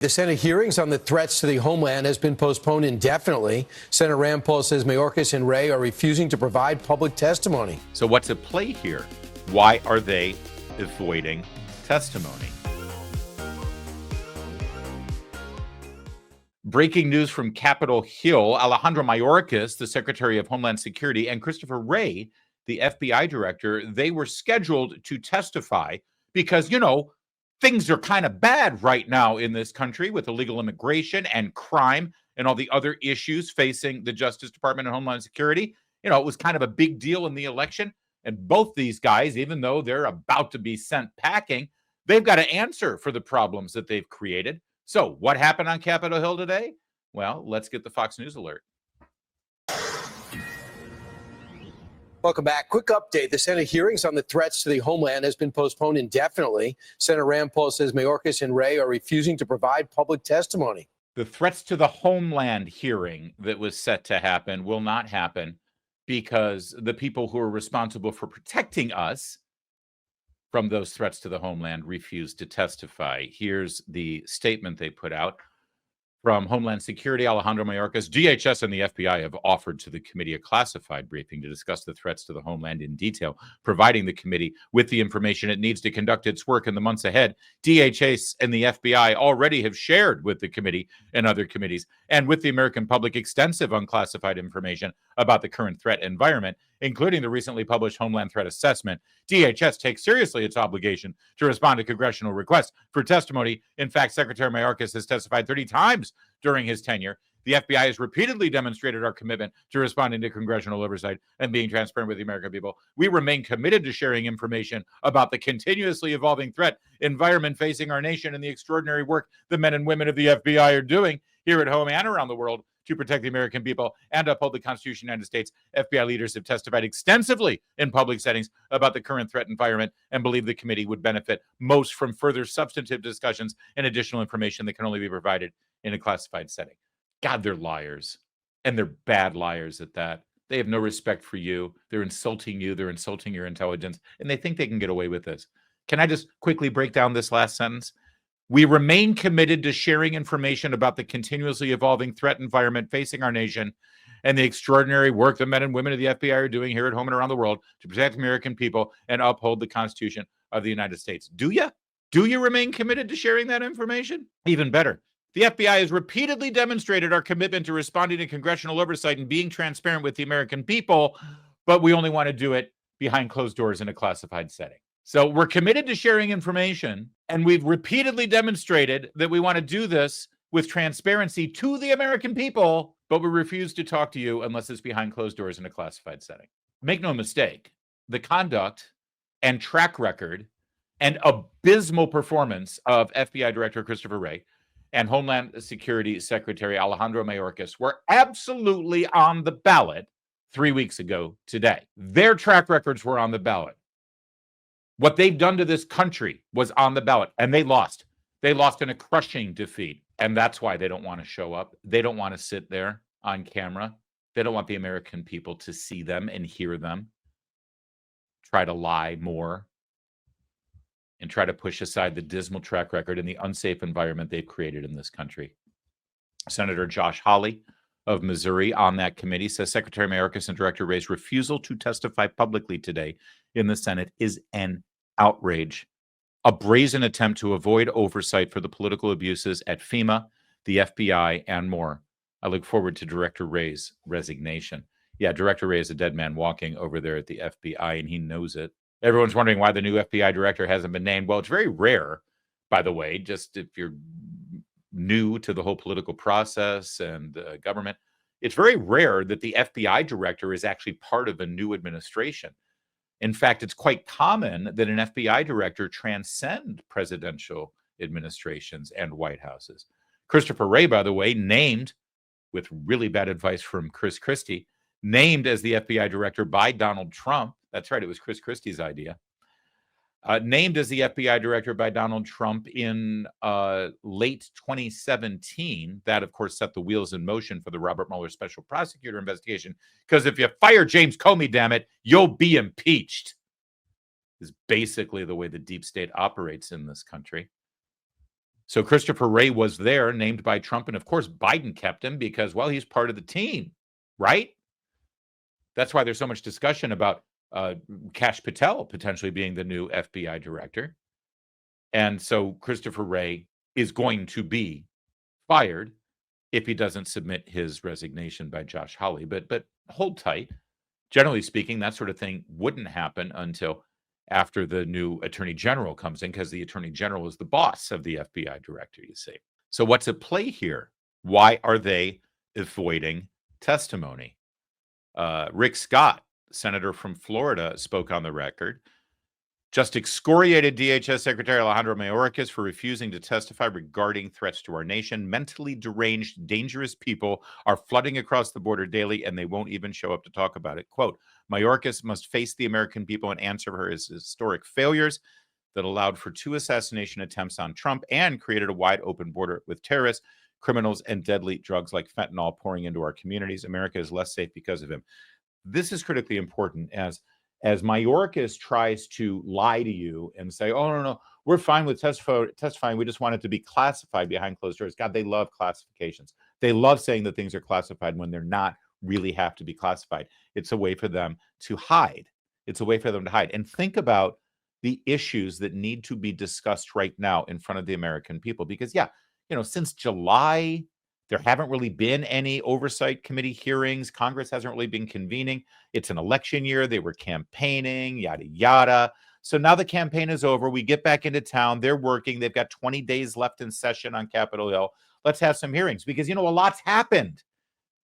The Senate hearings on the threats to the homeland has been postponed indefinitely. Senator Rand Paul says Mayorkas and Wray are refusing to provide public testimony. So what's at play here? Why are they avoiding testimony? Breaking news from Capitol Hill: Alejandro Mayorkas, the Secretary of Homeland Security, and Christopher Wray, the FBI director, they were scheduled to testify because, things are kind of bad right now in this country with illegal immigration and crime and all the other issues facing the Justice Department and Homeland Security. It was kind of a big deal in the election. And both these guys, even though they're about to be sent packing, they've got to answer for the problems that they've created. So what happened on Capitol Hill today? Well, let's get the Fox News alert. Welcome back. Quick update. The Senate hearings on the threats to the homeland has been postponed indefinitely. Senator Rand Paul says Mayorkas and Wray are refusing to provide public testimony. The threats to the homeland hearing that was set to happen will not happen because the people who are responsible for protecting us from those threats to the homeland refused to testify. Here's the statement they put out. From Homeland Security, Alejandro Mayorkas, DHS and the FBI have offered to the committee a classified briefing to discuss the threats to the homeland in detail, providing the committee with the information it needs to conduct its work in the months ahead. DHS and the FBI already have shared with the committee and other committees and with the American public extensive unclassified information about the current threat environment, including the recently published Homeland Threat Assessment. DHS takes seriously its obligation to respond to congressional requests for testimony. In fact, Secretary Mayorkas has testified 30 times during his tenure. The FBI has repeatedly demonstrated our commitment to responding to congressional oversight and being transparent with the American people. We remain committed to sharing information about the continuously evolving threat environment facing our nation and the extraordinary work the men and women of the FBI are doing here at home and around the world to protect the American people and uphold the Constitution of the United States. FBI leaders have testified extensively in public settings about the current threat environment and believe the committee would benefit most from further substantive discussions and additional information that can only be provided in a classified setting. God, they're liars. And they're bad liars at that. They have no respect for you. They're insulting you. They're insulting your intelligence. And they think they can get away with this. Can I just quickly break down this last sentence? We remain committed to sharing information about the continuously evolving threat environment facing our nation and the extraordinary work the men and women of the FBI are doing here at home and around the world to protect American people and uphold the Constitution of the United States. Do you? Do you remain committed to sharing that information? Even better. The FBI has repeatedly demonstrated our commitment to responding to congressional oversight and being transparent with the American people, but we only want to do it behind closed doors in a classified setting. So we're committed to sharing information, and we've repeatedly demonstrated that we want to do this with transparency to the American people, but we refuse to talk to you unless it's behind closed doors in a classified setting. Make no mistake, the conduct and track record and abysmal performance of FBI Director Christopher Wray and Homeland Security Secretary Alejandro Mayorkas were absolutely on the ballot 3 weeks ago today. Their track records were on the ballot. What they've done to this country was on the ballot, and they lost. They lost in a crushing defeat, and that's why they don't want to show up. They don't want to sit there on camera. They don't want the American people to see them and hear them try to lie more and try to push aside the dismal track record and the unsafe environment they've created in this country. Senator Josh Hawley of Missouri on that committee says Secretary Mayorkas and Director Wray's refusal to testify publicly today in the Senate is an outrage, a brazen attempt to avoid oversight for the political abuses at FEMA, the FBI, and more. I look forward to Director Wray's resignation. Yeah, Director Wray is a dead man walking over there at the FBI, and he knows it. Everyone's wondering why the new FBI director hasn't been named. Well, it's very rare, by the way, just if you're new to the whole political process and government, it's very rare that the FBI director is actually part of a new administration. In fact, it's quite common that an FBI director transcend presidential administrations and White Houses. Christopher Wray, by the way, named, with really bad advice from Chris Christie, named as the FBI director by Donald Trump. That's right, it was Chris Christie's idea. Named as the FBI director by Donald Trump in late 2017. That, of course, set the wheels in motion for the Robert Mueller special prosecutor investigation. Because if you fire James Comey, damn it, you'll be impeached. Is basically the way the deep state operates in this country. So Christopher Wray was there, named by Trump, and of course Biden kept him because, well, he's part of the team, right? That's why there's so much discussion about Kash Patel potentially being the new FBI director. And so Christopher Wray is going to be fired if he doesn't submit his resignation by Josh Hawley. But hold tight. Generally speaking, that sort of thing wouldn't happen until after the new attorney general comes in, because the attorney general is the boss of the FBI director, you see. So what's at play here? Why are they avoiding testimony? Rick Scott, senator from Florida, spoke on the record. Just excoriated DHS Secretary Alejandro Mayorkas for refusing to testify regarding threats to our nation. Mentally deranged, dangerous people are flooding across the border daily, and they won't even show up to talk about it. Quote, Mayorkas must face the American people and answer for his historic failures that allowed for 2 assassination attempts on Trump and created a wide open border with terrorists, criminals, and deadly drugs like fentanyl pouring into our communities. America is less safe because of him. This is critically important as Mayorkas tries to lie to you and say, oh, no, we're fine with testifying. We just want it to be classified behind closed doors. God, they love classifications. They love saying that things are classified when they're not really have to be classified. It's a way for them to hide. It's a way for them to hide. And think about the issues that need to be discussed right now in front of the American people. Because, since July, there haven't really been any oversight committee hearings. Congress hasn't really been convening. It's an election year. They were campaigning, yada, yada. So now the campaign is over. We get back into town. They're working. They've got 20 days left in session on Capitol Hill. Let's have some hearings because, a lot's happened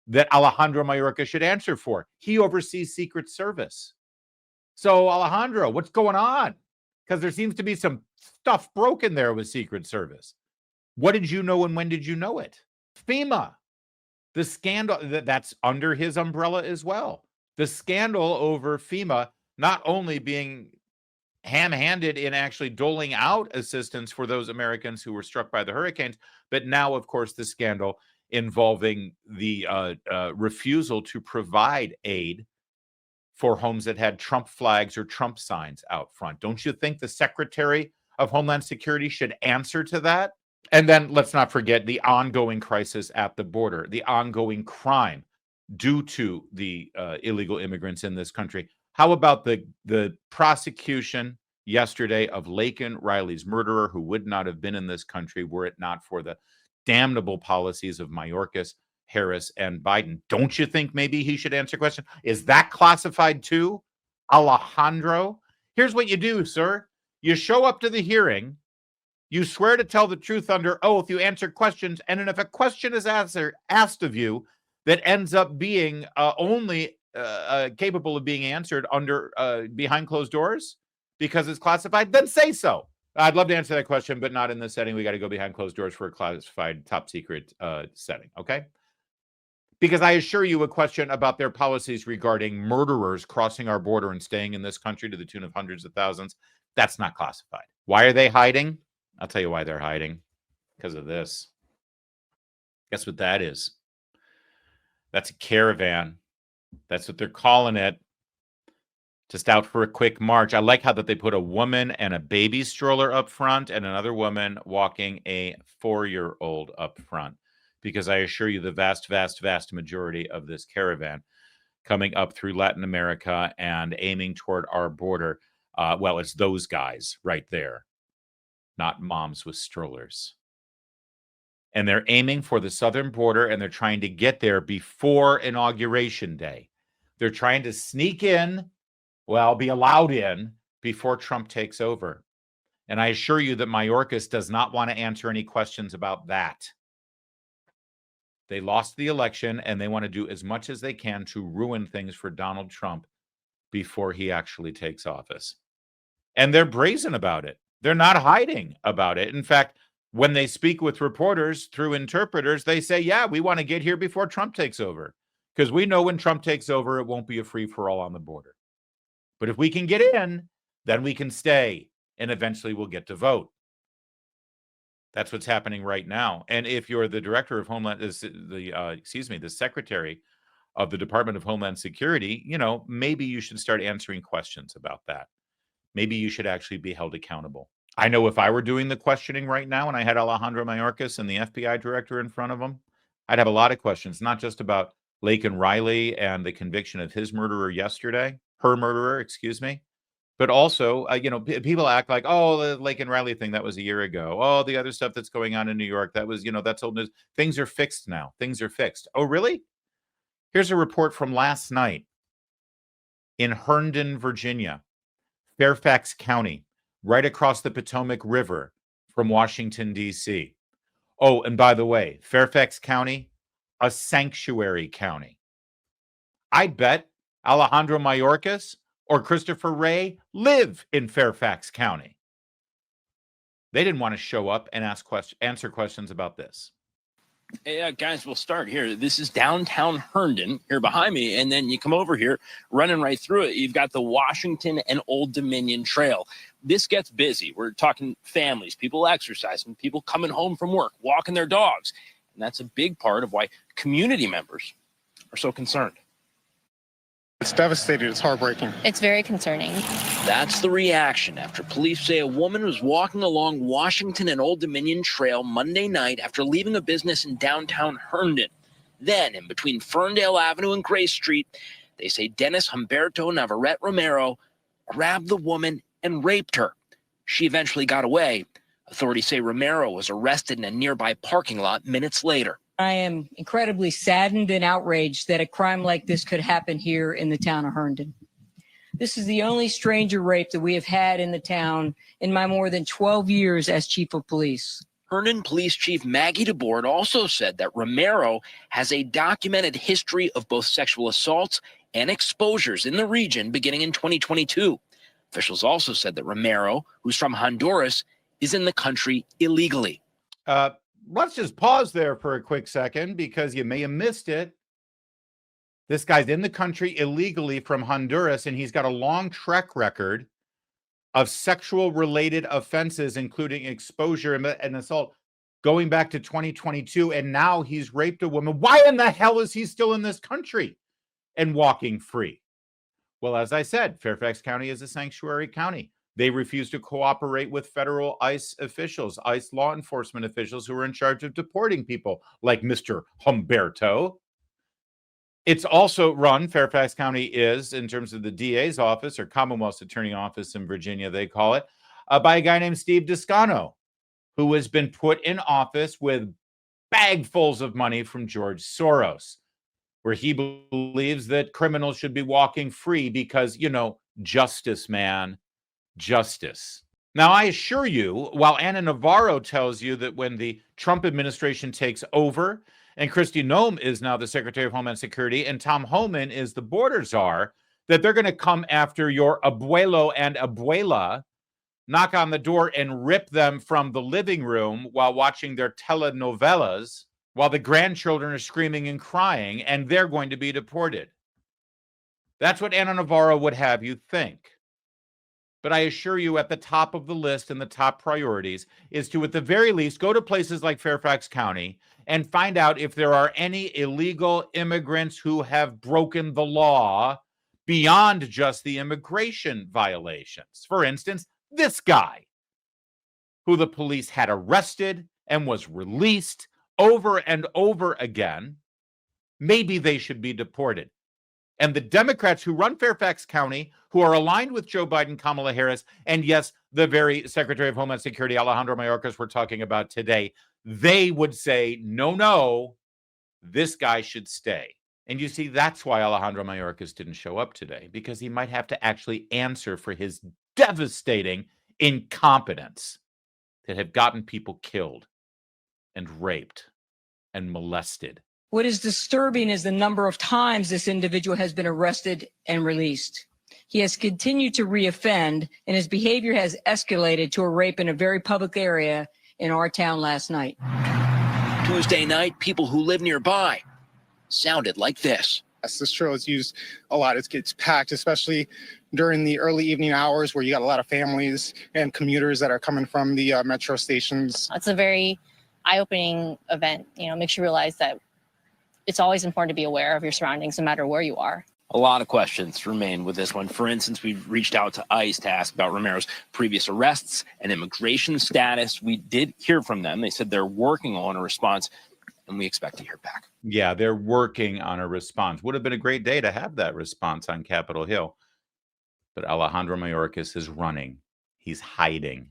that Alejandro Mayorkas should answer for. He oversees Secret Service. So, Alejandro, what's going on? Because there seems to be some stuff broken there with Secret Service. What did you know and when did you know it? FEMA, the scandal that's under his umbrella as well. The scandal over FEMA not only being ham-handed in actually doling out assistance for those Americans who were struck by the hurricanes, but now, of course, the scandal involving the refusal to provide aid for homes that had Trump flags or Trump signs out front. Don't you think the Secretary of Homeland Security should answer to that? And then let's not forget the ongoing crisis at the border, the ongoing crime due to the illegal immigrants in this country. How about the prosecution yesterday of Laken Riley's murderer, who would not have been in this country were it not for the damnable policies of Mayorkas, Harris, and Biden? Don't you think maybe he should answer a question? Is that classified too, Alejandro? Here's what you do, sir. You show up to the hearing. You swear to tell the truth under oath. You answer questions. And then if a question is asked of you that ends up being only capable of being answered under behind closed doors because it's classified, then say so. I'd love to answer that question, but not in this setting. We got to go behind closed doors for a classified top secret setting. Okay. Because I assure you, a question about their policies regarding murderers crossing our border and staying in this country to the tune of hundreds of thousands, that's not classified. Why are they hiding? I'll tell you why they're hiding. Because of this. Guess what that is? That's a caravan. That's what they're calling it. Just out for a quick march. I like how that they put a woman and a baby stroller up front and another woman walking a 4-year-old up front. Because I assure you the vast, vast, vast majority of this caravan coming up through Latin America and aiming toward our border, it's those guys right there. Not moms with strollers. And they're aiming for the southern border, and they're trying to get there before Inauguration Day. They're trying to sneak in, be allowed in before Trump takes over. And I assure you that Mayorkas does not want to answer any questions about that. They lost the election, and they want to do as much as they can to ruin things for Donald Trump before he actually takes office. And they're brazen about it. They're not hiding about it. In fact, when they speak with reporters through interpreters, they say, yeah, we want to get here before Trump takes over. Because we know when Trump takes over, it won't be a free-for-all on the border. But if we can get in, then we can stay. And eventually we'll get to vote. That's what's happening right now. And if you're the director of Homeland, the secretary of the Department of Homeland Security, maybe you should start answering questions about that. Maybe you should actually be held accountable. I know if I were doing the questioning right now and I had Alejandro Mayorkas and the FBI director in front of him, I'd have a lot of questions, not just about Laken Riley and the conviction of his murderer yesterday, her murderer, excuse me, but also, people act like, oh, the Laken Riley thing, that was a year ago. Oh, the other stuff that's going on in New York, that was, that's old news. Things are fixed now. Things are fixed. Oh, really? Here's a report from last night in Herndon, Virginia, Fairfax County, right across the Potomac River from Washington, D.C. Oh, and by the way, Fairfax County, a sanctuary county. I'd bet Alejandro Mayorkas or Christopher Wray live in Fairfax County. They didn't want to show up and answer questions about this. Hey, guys, we'll start here. This is downtown Herndon here behind me. And then you come over here, running right through it. You've got the Washington and Old Dominion Trail. This gets busy. We're talking families, people exercising, people coming home from work, walking their dogs. And that's a big part of why community members are so concerned. It's devastating. It's heartbreaking. It's very concerning. That's the reaction after police say a woman was walking along Washington and Old Dominion Trail Monday night after leaving a business in downtown Herndon. Then, in between Ferndale Avenue and Gray Street, they say Dennis Humberto Navarrete Romero grabbed the woman and raped her. She eventually got away. Authorities say Romero was arrested in a nearby parking lot minutes later. I am incredibly saddened and outraged that a crime like this could happen here in the town of Herndon. This is the only stranger rape that we have had in the town in my more than 12 years as chief of police. Herndon Police Chief Maggie DeBoard also said that Romero has a documented history of both sexual assaults and exposures in the region beginning in 2022. Officials also said that Romero, who's from Honduras, is in the country illegally. Let's just pause there for a quick second because you may have missed it. This guy's in the country illegally from Honduras, and he's got a long track record of sexual-related offenses, including exposure and assault, going back to 2022, and now he's raped a woman. Why in the hell is he still in this country and walking free? Well, as I said, Fairfax County is a sanctuary county. They refuse to cooperate with federal ICE officials, ICE law enforcement officials who are in charge of deporting people like Mr. Humberto. It's also run, Fairfax County is, in terms of the DA's office or Commonwealth's Attorney Office in Virginia, they call it, by a guy named Steve Descano, who has been put in office with bagfuls of money from George Soros, where he believes that criminals should be walking free because, justice, man. Justice. Now, I assure you, while Ana Navarro tells you that when the Trump administration takes over and Kristi Noem is now the Secretary of Homeland Security and Tom Homan is the border czar, that they're going to come after your abuelo and abuela, knock on the door and rip them from the living room while watching their telenovelas, while the grandchildren are screaming and crying, and they're going to be deported. That's what Ana Navarro would have you think. But I assure you, at the top of the list and the top priorities is to, at the very least, go to places like Fairfax County and find out if there are any illegal immigrants who have broken the law beyond just the immigration violations. For instance, this guy, who the police had arrested and was released over and over again, maybe they should be deported. And the Democrats who run Fairfax County, who are aligned with Joe Biden, Kamala Harris, and yes, the very Secretary of Homeland Security, Alejandro Mayorkas, we're talking about today, they would say, no, this guy should stay. And you see, that's why Alejandro Mayorkas didn't show up today, because he might have to actually answer for his devastating incompetence that have gotten people killed and raped and molested. What is disturbing is the number of times this individual has been arrested and released. He has continued to reoffend, and his behavior has escalated to a rape in a very public area in our town last night. Tuesday night, people who live nearby sounded like this. This trail is used a lot. It gets packed, especially during the early evening hours where you got a lot of families and commuters that are coming from the metro stations. It's a very eye-opening event. Makes you realize that it's always important to be aware of your surroundings no matter where you are. A lot of questions remain with this one. For instance, we've reached out to ICE to ask about Romero's previous arrests and immigration status. We did hear from them. They said they're working on a response, and we expect to hear back. Yeah, they're working on a response. Would have been a great day to have that response on Capitol Hill. But Alejandro Mayorkas is running. He's hiding.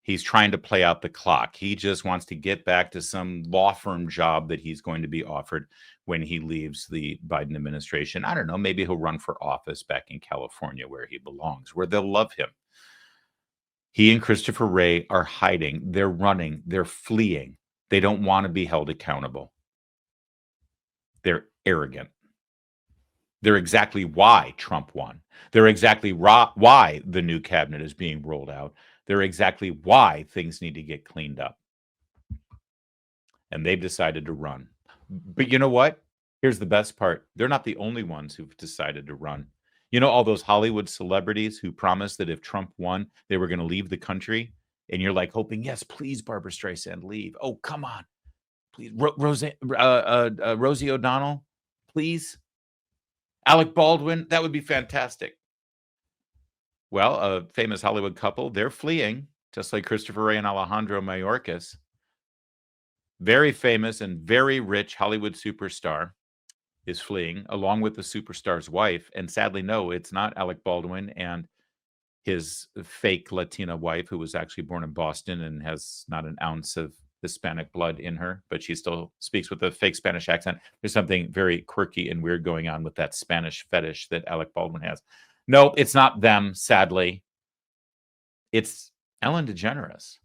He's trying to play out the clock. He just wants to get back to some law firm job that he's going to be offered when he leaves the Biden administration. I don't know. Maybe he'll run for office back in California where he belongs, where they'll love him. He and Christopher Wray are hiding. They're running. They're fleeing. They don't want to be held accountable. They're arrogant. They're exactly why Trump won. They're exactly why the new cabinet is being rolled out. They're exactly why things need to get cleaned up. And they've decided to run. But you know what? Here's the best part. They're not the only ones who've decided to run. You know, all those Hollywood celebrities who promised that if Trump won, they were going to leave the country. And you're like hoping, yes, please, Barbara Streisand, leave. Oh, come on. Please. Rosie O'Donnell, please. Alec Baldwin, that would be fantastic. Well, a famous Hollywood couple, they're fleeing, just like Christopher Wray and Alejandro Mayorkas. Very famous and very rich Hollywood superstar is fleeing, along with the superstar's wife. And sadly, no, it's not Alec Baldwin and his fake Latina wife, who was actually born in Boston and has not an ounce of Hispanic blood in her, but she still speaks with a fake Spanish accent. There's something very quirky and weird going on with that Spanish fetish that Alec Baldwin has. No, it's not them, sadly. It's Ellen DeGeneres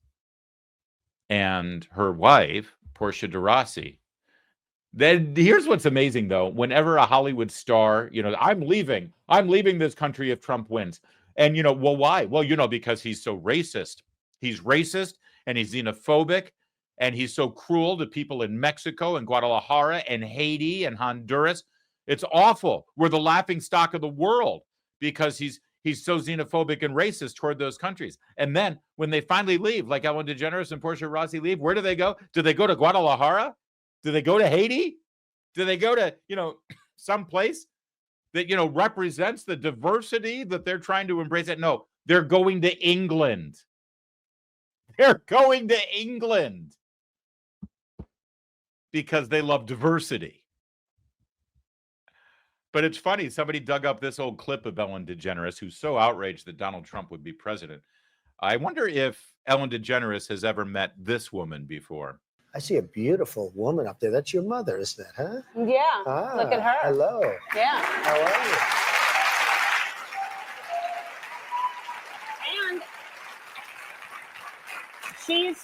and her wife, Portia de Rossi. Then here's what's amazing, though. Whenever a Hollywood star, I'm leaving this country if Trump wins. And, well, why? Well, because he's so racist. He's racist and he's xenophobic and he's so cruel to people in Mexico and Guadalajara and Haiti and Honduras. It's awful. We're the laughing stock of the world because he's so xenophobic and racist toward those countries. And then when they finally leave, like Ellen DeGeneres and Portia Rossi leave, where do they go? Do they go to Guadalajara? Do they go to Haiti? Do they go to, some place that, represents the diversity that they're trying to embrace? No, they're going to England. They're going to England because they love diversity. But it's funny, somebody dug up this old clip of Ellen DeGeneres, who's so outraged that Donald Trump would be president. I wonder if Ellen DeGeneres has ever met this woman before. I see a beautiful woman up there. That's your mother, isn't it, huh? Yeah, look at her. Hello. Yeah. How are you? And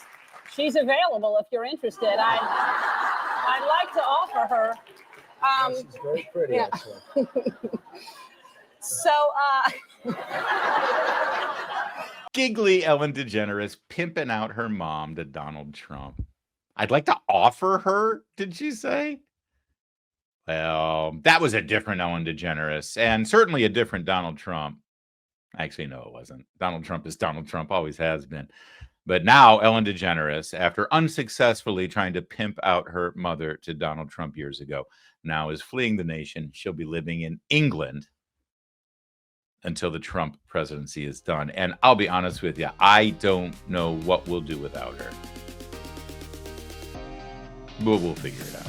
she's available if you're interested. I'd like to offer her. She's very pretty, yeah. actually. So, Giggly Ellen DeGeneres pimping out her mom to Donald Trump. I'd like to offer her, did she say? Well, that was a different Ellen DeGeneres and certainly a different Donald Trump. Actually, no, it wasn't. Donald Trump is Donald Trump, always has been. But now Ellen DeGeneres, after unsuccessfully trying to pimp out her mother to Donald Trump years ago, now is fleeing the nation. She'll be living in England until the Trump presidency is done. And I'll be honest with you, I don't know what we'll do without her. But we'll figure it out.